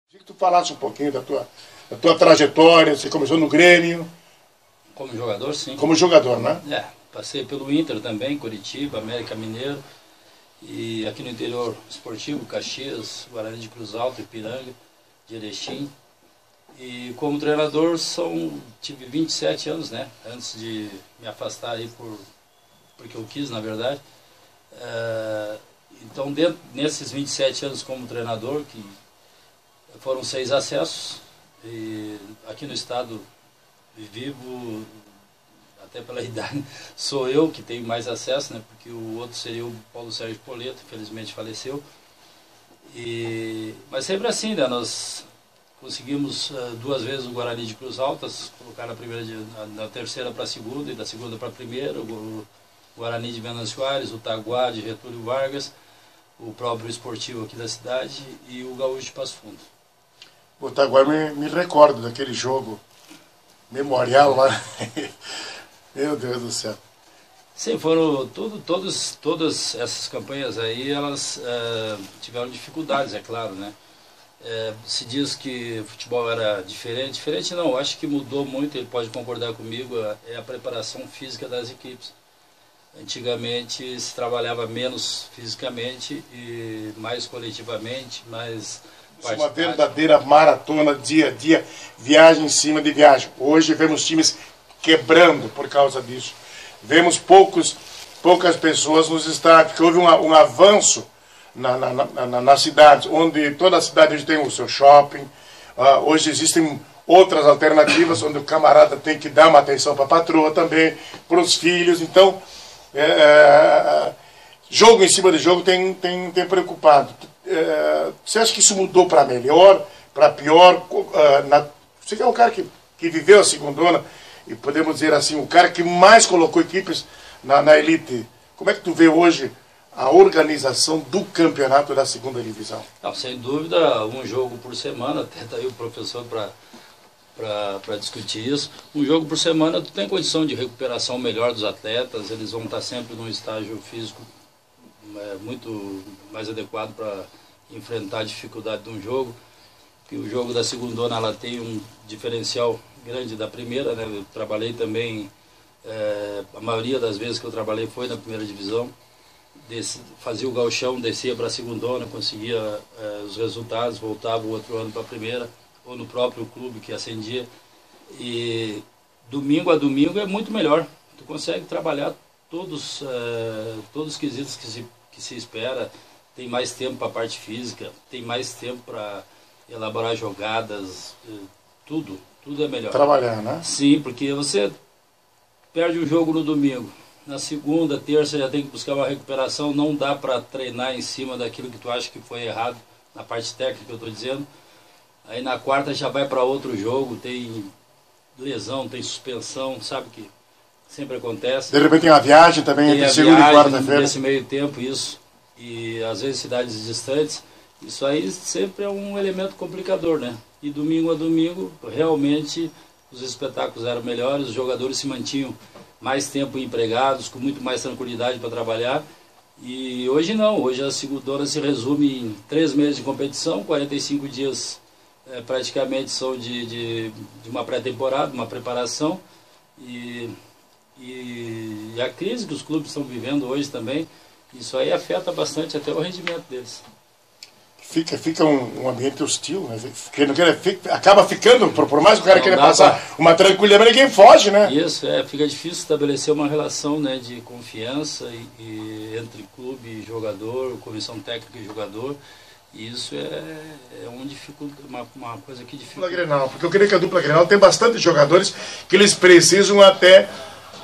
Queria que tu falasse um pouquinho da tua trajetória. Você começou no Grêmio. Como jogador, sim. Como jogador, né? Passei pelo Inter também, Curitiba, América Mineiro. E aqui no interior esportivo, Caxias, Guarani de Cruz Alta, Ipiranga, de Erechim. E como treinador tive 27 anos, né? Antes de me afastar aí porque eu quis, na verdade. Então, nesses 27 anos como treinador, que foram 6 acessos, e aqui no estado vivo, até pela idade, sou eu que tenho mais acesso, né? Porque o outro seria o Paulo Sérgio Poleto, infelizmente faleceu. Mas sempre assim, né? Nós conseguimos 2 vezes o Guarani de Cruz Altas, colocar na terceira para a segunda e da segunda para a primeira, o Guarani de Venâncio Aires, o Taguá de Getúlio Vargas, o próprio esportivo aqui da cidade e o Gaúcho de Passo Fundo. O Taguá me recordo daquele jogo memorial lá. Meu Deus do céu. Sim, foram todas essas campanhas aí, elas tiveram dificuldades, é claro, né? Se diz que o futebol era diferente não, acho que mudou muito, ele pode concordar comigo, é a preparação física das equipes. Antigamente se trabalhava menos fisicamente e mais coletivamente, mais... Uma verdadeira maratona, dia a dia, viagem em cima de viagem. Hoje vemos times quebrando por causa disso. Vemos poucas pessoas nos estádios, porque houve um avanço na cidade, onde toda a cidade hoje tem o seu shopping. Hoje existem outras alternativas, onde o camarada tem que dar uma atenção para a patroa também, para os filhos. Então, jogo em cima de jogo tem preocupado. Você acha que isso mudou para melhor, para pior? Você que é um cara que viveu a segundona, e podemos dizer assim, o cara que mais colocou equipes na elite. Como é que tu vê hoje a organização do campeonato da segunda divisão? Não, sem dúvida, um jogo por semana, até está aí o professor para discutir isso. Um jogo por semana tu tem condição de recuperação melhor dos atletas, eles vão estar sempre num estágio físico muito mais adequado para enfrentar a dificuldade de um jogo. E o jogo da segundona ela tem um diferencial grande da primeira, né? Eu trabalhei também, a maioria das vezes que eu trabalhei foi na primeira divisão. Fazia o gauchão, descia para a segundona, conseguia os resultados, voltava o outro ano para a primeira, ou no próprio clube que ascendia. E domingo a domingo é muito melhor. Tu consegue trabalhar todos os quesitos que se espera, tem mais tempo para a parte física, tem mais tempo para elaborar jogadas, tudo é melhor. Trabalhar, né? Sim, porque você perde um jogo no domingo, na segunda, terça já tem que buscar uma recuperação, não dá para treinar em cima daquilo que tu acha que foi errado, na parte técnica eu estou dizendo. Aí na quarta já vai para outro jogo, tem lesão, tem suspensão, sabe que sempre acontece. De repente tem uma viagem também entre segunda e quarta-feira. Nesse meio tempo, isso. E às vezes cidades distantes. Isso aí sempre é um elemento complicador, né? E domingo a domingo, realmente, os espetáculos eram melhores, os jogadores se mantinham mais tempo empregados, com muito mais tranquilidade para trabalhar. E hoje não, hoje a segundona se resume em 3 meses de competição, 45 dias praticamente são de uma pré-temporada, uma preparação. E a crise que os clubes estão vivendo hoje também, isso aí afeta bastante até o rendimento deles. Fica um ambiente hostil, né? Acaba ficando, por mais que o cara queira passar uma tranquilidade, mas ninguém foge, né? Isso, fica difícil estabelecer uma relação, né, de confiança entre clube e jogador, comissão técnica e jogador. E isso uma coisa que dificulta. Dupla Grenal, porque eu creio que a dupla Grenal tem bastante jogadores que eles precisam até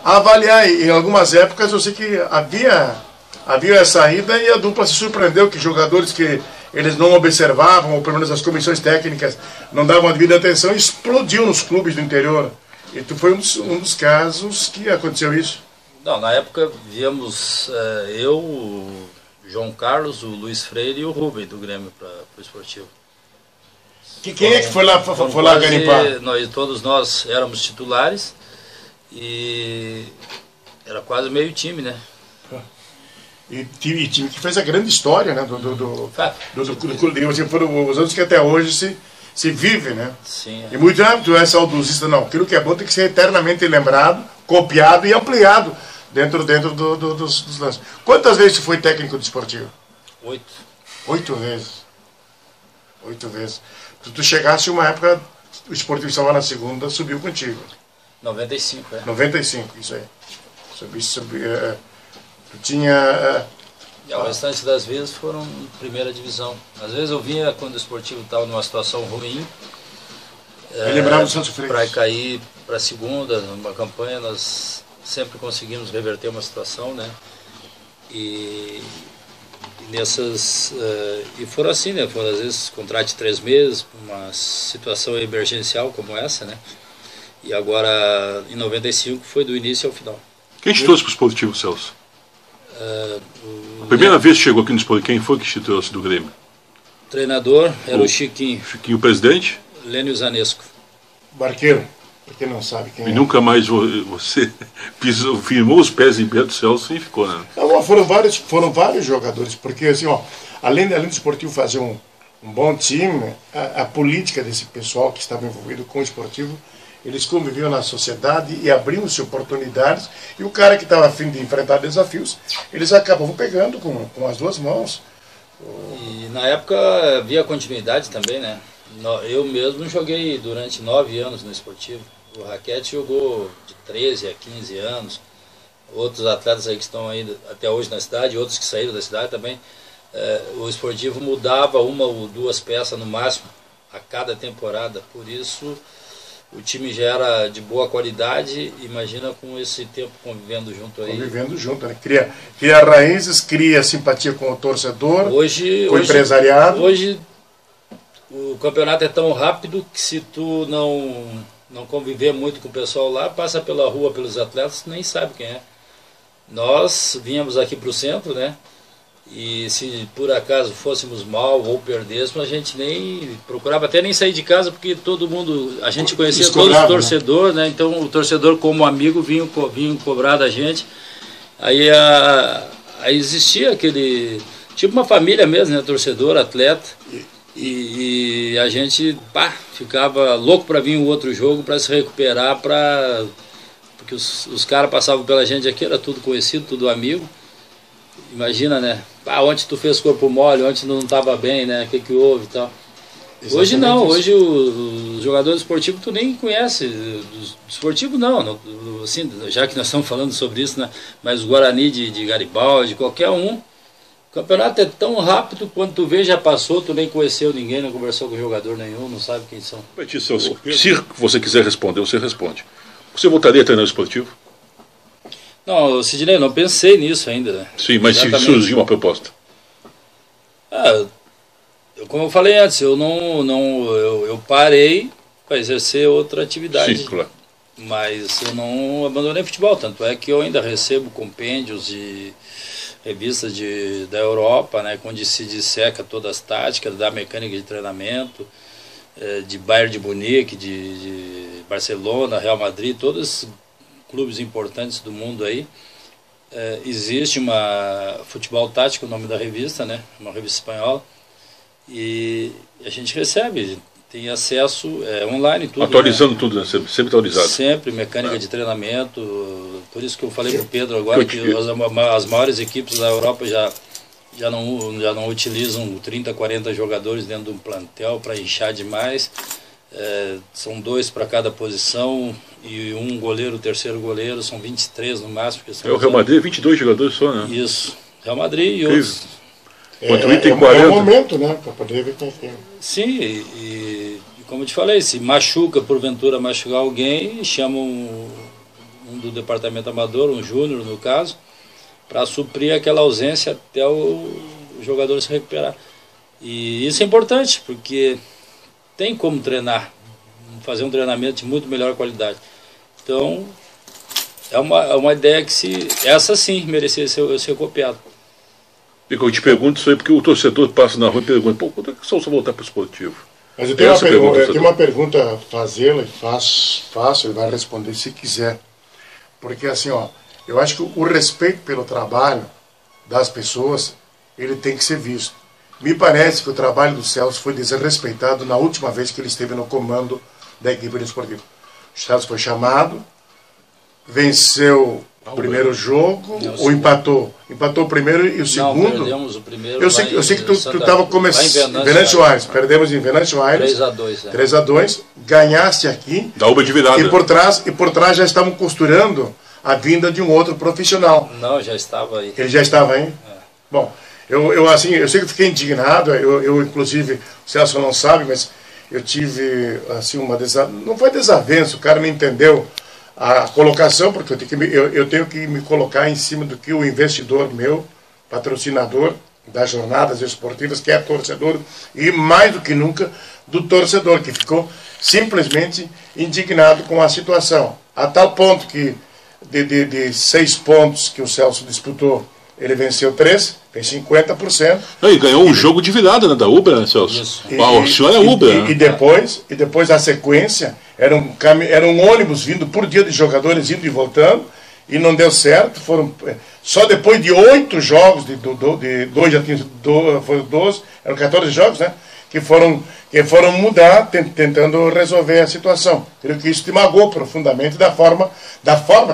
avaliar. Em algumas épocas eu sei que havia essa ida e a dupla se surpreendeu que jogadores que eles não observavam, ou pelo menos as comissões técnicas não davam a devida atenção, explodiu nos clubes do interior. E tu foi um dos casos que aconteceu isso? Não, na época víamos eu, o João Carlos, o Luiz Freire e o Rubem do Grêmio para o esportivo. Quem é que foi lá garimpar? Todos nós éramos titulares e era quase meio time, né? E time que fez a grande história, né, do clube. Assim, foram os anos que até hoje se vive, né? Sim. E muito tu é saudosista, não. Aquilo que é bom tem que ser eternamente lembrado, copiado e ampliado dentro dos lances. Quantas vezes tu foi técnico de esportivo? 8. 8 vezes. 8 vezes. Tu chegasse uma época, o esportivo estava na segunda, subiu contigo. 95, 95, isso aí. Tu tinha... O restante das vezes foram primeira divisão. Às vezes eu vinha quando o esportivo estava numa situação ruim. Lembrava do Santos Freitas. Para cair para a segunda, numa campanha, nós sempre conseguimos reverter uma situação, né? E nessas... e foram assim, né? Foram às vezes contrato de 3 meses, uma situação emergencial como essa, né? E agora, em 95, foi do início ao final. Quem te trouxe para o esportivo, Celso? A primeira vez que chegou aqui no esportivo, quem foi que te trouxe do Grêmio? O treinador era o Chiquinho. Chiquinho, o presidente? Lênio Zanesco. Barqueiro, para quem não sabe quem é. E nunca mais você firmou os pés em pé do Celso e ficou, né? Não, foram vários jogadores, porque assim, ó, além do esportivo fazer um bom time, a política desse pessoal que estava envolvido com o esportivo, eles conviviam na sociedade e abriam-se oportunidades, e o cara que estava a fim de enfrentar desafios, eles acabavam pegando com as duas mãos. E na época havia continuidade também, né? Eu mesmo joguei durante 9 anos no esportivo. O Raquete jogou de 13 a 15 anos. Outros atletas aí que estão aí até hoje na cidade, outros que saíram da cidade também. O esportivo mudava 1 ou 2 peças no máximo a cada temporada. Por isso o time já era de boa qualidade, imagina com esse tempo convivendo junto aí. Convivendo junto, né? Cria raízes, cria simpatia com o torcedor, com o empresariado. Hoje o campeonato é tão rápido que se tu não conviver muito com o pessoal lá, passa pela rua pelos atletas, nem sabe quem é. Nós vínhamos aqui para o centro, né? E se por acaso fôssemos mal ou perdêssemos, a gente nem procurava até nem sair de casa, porque todo mundo, a gente conhecia todos os torcedores, né? Então o torcedor como amigo vinha cobrar da gente. Aí existia aquele, tipo uma família mesmo, né? Torcedor, atleta. E a gente ficava louco para vir um outro jogo, para se recuperar, porque os caras passavam pela gente aqui, era tudo conhecido, tudo amigo. Imagina, né? Ontem tu fez corpo mole, ontem não estava bem, né? O que houve e tal. Exatamente. Hoje não, hoje os jogadores esportivos tu nem conhece. Esportivo não, assim, já que nós estamos falando sobre isso, né? Mas o Guarani de Garibaldi, qualquer um. O campeonato é tão rápido, quando tu vê já passou, tu nem conheceu ninguém, não conversou com jogador nenhum, não sabe quem são. Se você quiser responder, você responde. Você voltaria a treinar esportivo? Não, Sidney, não pensei nisso ainda, né? Sim, mas se surgiu uma proposta. Como eu falei antes, eu parei para exercer outra atividade. Sim, claro. Mas eu não abandonei futebol, tanto é que eu ainda recebo compêndios de revistas da Europa, né, onde se disseca todas as táticas da mecânica de treinamento, de Bayern de Munique, de Barcelona, Real Madrid, todos clubes importantes do mundo aí. Existe uma Futebol Tático, o nome da revista, né? Uma revista espanhola, e a gente recebe, tem acesso online, tudo. Atualizando, né? Tudo, né? Sempre atualizado. Sempre, mecânica de treinamento, por isso que eu falei para o Pedro agora que as maiores equipes da Europa já não utilizam 30, 40 jogadores dentro de um plantel para inchar demais. São 2 para cada posição e um goleiro, terceiro goleiro, são 23 no máximo. O Real Madrid, 22 jogadores só, né? Isso, Real Madrid e outros. Tem 40. É um momento, né, para poder ver quem tem. Sim, e como eu te falei, se machuca, porventura machucar alguém, chamam um do departamento amador, um júnior no caso, para suprir aquela ausência até o jogador se recuperar. E isso é importante, porque tem como treinar, fazer um treinamento de muito melhor qualidade. Então, é uma ideia que essa sim merecia ser copiada. E eu te pergunto isso aí porque o torcedor passa na rua e pergunta, quando é que o Celso voltar para o esportivo? Mas eu tenho uma pergunta a fazê-la, e faço, ele vai responder se quiser. Porque assim, ó, eu acho que o respeito pelo trabalho das pessoas, ele tem que ser visto. Me parece que o trabalho do Celso foi desrespeitado na última vez que ele esteve no comando da equipe desportiva. O Celso foi chamado, venceu o primeiro jogo, ou empatou? Empatou o primeiro e o segundo? Não, perdemos o primeiro. Eu sei que tu estava começando. Em Venâncio Aires. Perdemos em Venâncio Aires. 3-2. Né? 3-2. Ganhaste aqui. Da UBA de virada. E por trás já estavam costurando a vinda de um outro profissional. Não, já estava aí. Ele já estava aí? É. Bom, eu sei que fiquei indignado. Eu inclusive, o Celso não sabe, mas eu tive assim não foi desavença, o cara me entendeu a colocação, porque eu tenho que me colocar em cima do que o investidor meu, patrocinador das jornadas esportivas, que é torcedor, e mais do que nunca do torcedor, que ficou simplesmente indignado com a situação. A tal ponto que de 6 pontos que o Celso disputou, ele venceu 3, fez 50%. E ganhou um jogo de virada, né, da Ubra, né, Celso? Isso. O senhor é Ubra. E depois a sequência, era um ônibus vindo por dia de jogadores indo e voltando, e não deu certo. Só depois de 8 jogos, de 2 já tinham, foram 12, eram 14 jogos, né? Que foram mudar, tentando resolver a situação. Creio que isso te magoou profundamente da forma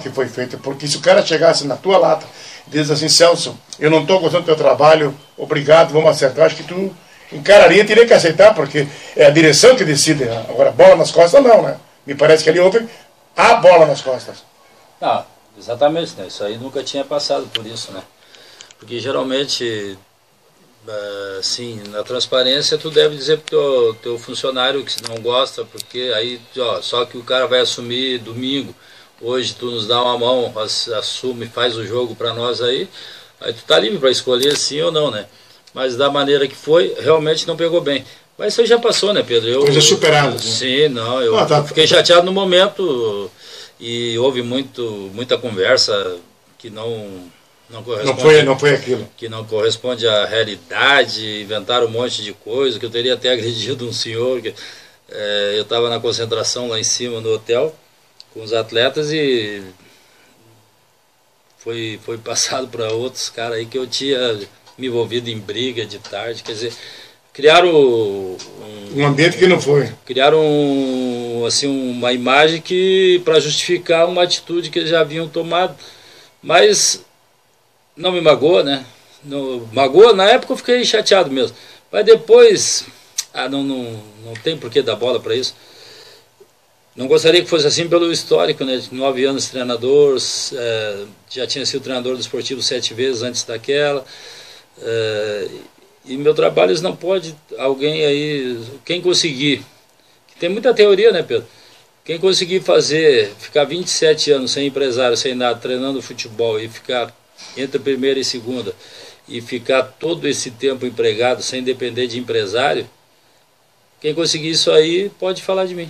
que foi feita. Porque se o cara chegasse na tua lata e diz assim, Celso, eu não estou gostando do teu trabalho, obrigado, vamos acertar, acho que tu encararia, teria que aceitar, porque é a direção que decide. Agora, bola nas costas não, né? Me parece que ali houve a bola nas costas. Ah, exatamente, né? Isso aí nunca tinha passado por isso, né? Porque geralmente... Sim, na transparência tu deve dizer pro teu funcionário que se não gosta, porque aí só que o cara vai assumir domingo, hoje tu nos dá uma mão, assume, faz o jogo para nós aí tu tá livre para escolher sim ou não, né? Mas da maneira que foi, realmente não pegou bem. Mas isso aí já passou, né, Pedro? Coisa superada. Sim, não, eu fiquei chateado no momento e houve muita conversa que não foi aquilo. Que não corresponde à realidade, inventaram um monte de coisa, que eu teria até agredido um senhor, eu estava na concentração lá em cima no hotel, com os atletas, e foi passado para outros caras aí que eu tinha me envolvido em briga de tarde, quer dizer, criaram um ambiente que não foi. Criaram assim, uma imagem que para justificar uma atitude que eles já haviam tomado, mas... Não me magoou, né? Magoou, na época eu fiquei chateado mesmo. Mas depois, não tem por que dar bola para isso. Não gostaria que fosse assim pelo histórico, né? 9 anos treinador, já tinha sido treinador do esportivo 7 vezes antes daquela. E meu trabalho não pode, alguém aí, quem conseguir, tem muita teoria, né, Pedro? Quem conseguir ficar 27 anos sem empresário, sem nada, treinando futebol e ficar entre a primeira e segunda e ficar todo esse tempo empregado sem depender de empresário, quem conseguir isso aí pode falar de mim.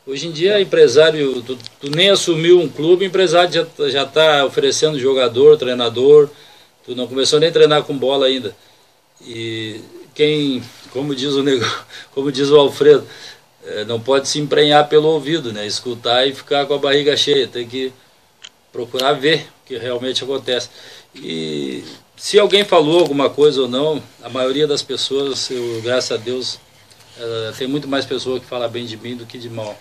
Hoje em dia, empresário, tu nem assumiu um clube, empresário já está oferecendo jogador, treinador, tu não começou nem a treinar com bola ainda. E como diz o Alfredo, não pode se emprenhar pelo ouvido, né? Escutar e ficar com a barriga cheia, tem que procurar ver o que realmente acontece. E se alguém falou alguma coisa ou não, a maioria das pessoas, graças a Deus, tem muito mais pessoas que falam bem de mim do que de mal.